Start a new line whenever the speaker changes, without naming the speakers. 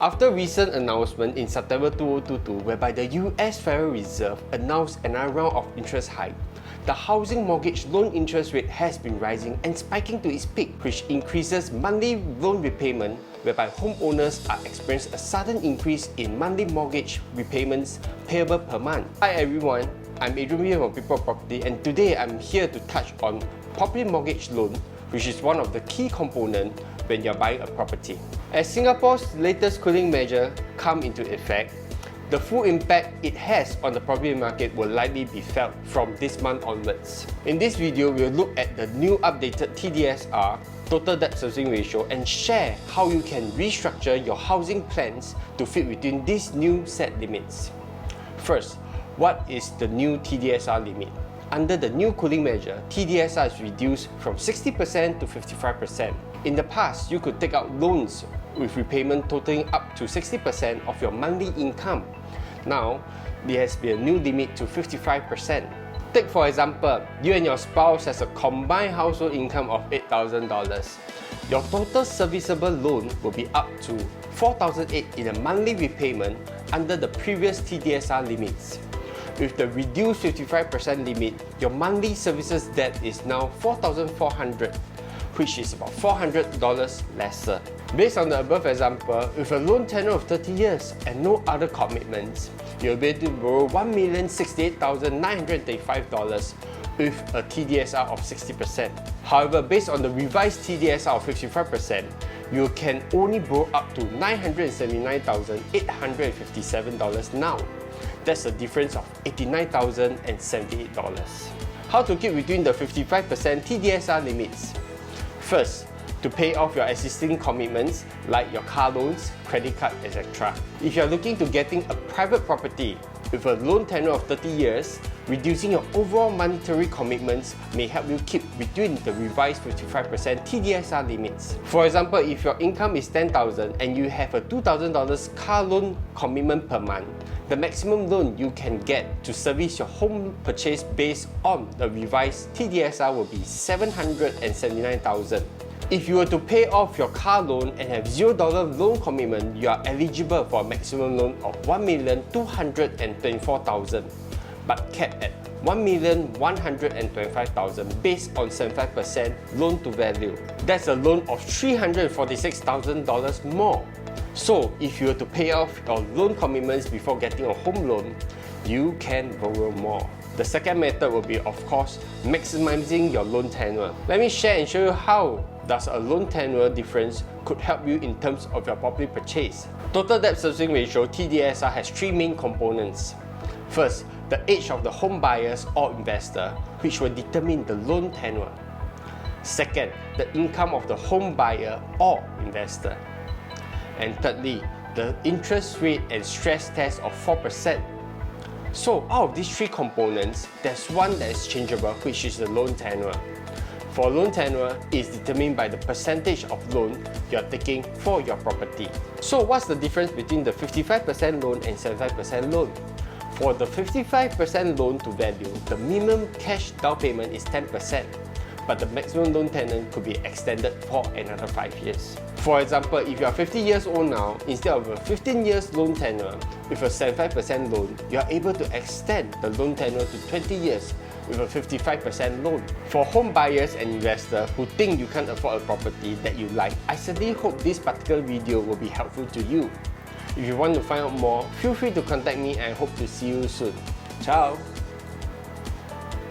After recent announcement in September 2022 whereby the US Federal Reserve announced another round of interest hike, the housing mortgage loan interest rate has been rising and spiking to its peak, which increases monthly loan repayment, whereby homeowners are experiencing a sudden increase in monthly mortgage repayments payable per month. Hi everyone, I'm Adrian here from People Property, and today I'm here to touch on property mortgage loan, which is one of the key components when you're buying a property. As Singapore's latest cooling measure come into effect, the full impact it has on the property market will likely be felt from this month onwards. In this video, we'll look at the new updated TDSR, total debt servicing ratio, and share how you can restructure your housing plans to fit within these new set limits. First, what is the new TDSR limit? Under the new cooling measure, TDSR is reduced from 60% to 55%. In the past, you could take out loans with repayment totaling up to 60% of your monthly income. Now, there has been a new limit to 55%. Take for example, you and your spouse has a combined household income of $8,000. Your total serviceable loan will be up to $4,800 in a monthly repayment under the previous TDSR limits. With the reduced 55% limit, your monthly services debt is now $4,400, which is about $400 lesser. Based on the above example, with a loan tenure of 30 years and no other commitments, you'll be able to borrow $1,068,935 with a TDSR of 60%. However, based on the revised TDSR of 55%, you can only borrow up to $979,857 now. That's a difference of $89,078. How to keep within the 55% TDSR limits? First, to pay off your existing commitments like your car loans, credit card, etc. If you are looking to getting a private property with a loan tenure of 30 years, reducing your overall monetary commitments may help you keep between the revised 55% TDSR limits. For example, if your income is $10,000 and you have a $2,000 car loan commitment per month, the maximum loan you can get to service your home purchase based on the revised TDSR will be $779,000. If you were to pay off your car loan and have $0 loan commitment, you are eligible for a maximum loan of $1,224,000, but capped at $1,125,000 based on 75% loan to value. That's a loan of $346,000 more. So, if you were to pay off your loan commitments before getting a home loan, you can borrow more. The second method will be, of course, maximizing your loan tenure. Let me share and show you how does a loan tenure difference could help you in terms of your property purchase. Total debt servicing ratio (TDSR) has three main components. First, the age of the home buyers or investor, which will determine the loan tenure. Second, the income of the home buyer or investor. And thirdly, the interest rate and stress test of 4%. So out of these three components, there's one that is changeable, which is the loan tenure. For loan tenure, it's determined by the percentage of loan you're taking for your property. So what's the difference between the 55% loan and 75% loan? For the 55% loan to value, the minimum cash down payment is 10%, but the maximum loan tenure could be extended for another 5 years. For example, if you are 50 years old now, instead of a 15 years loan tenure, with a 75% loan, you are able to extend the loan tenure to 20 years with a 55% loan. For home buyers and investors who think you can't afford a property that you like, I certainly hope this particular video will be helpful to you. If you want to find out more, feel free to contact me and I hope to see you soon. Ciao!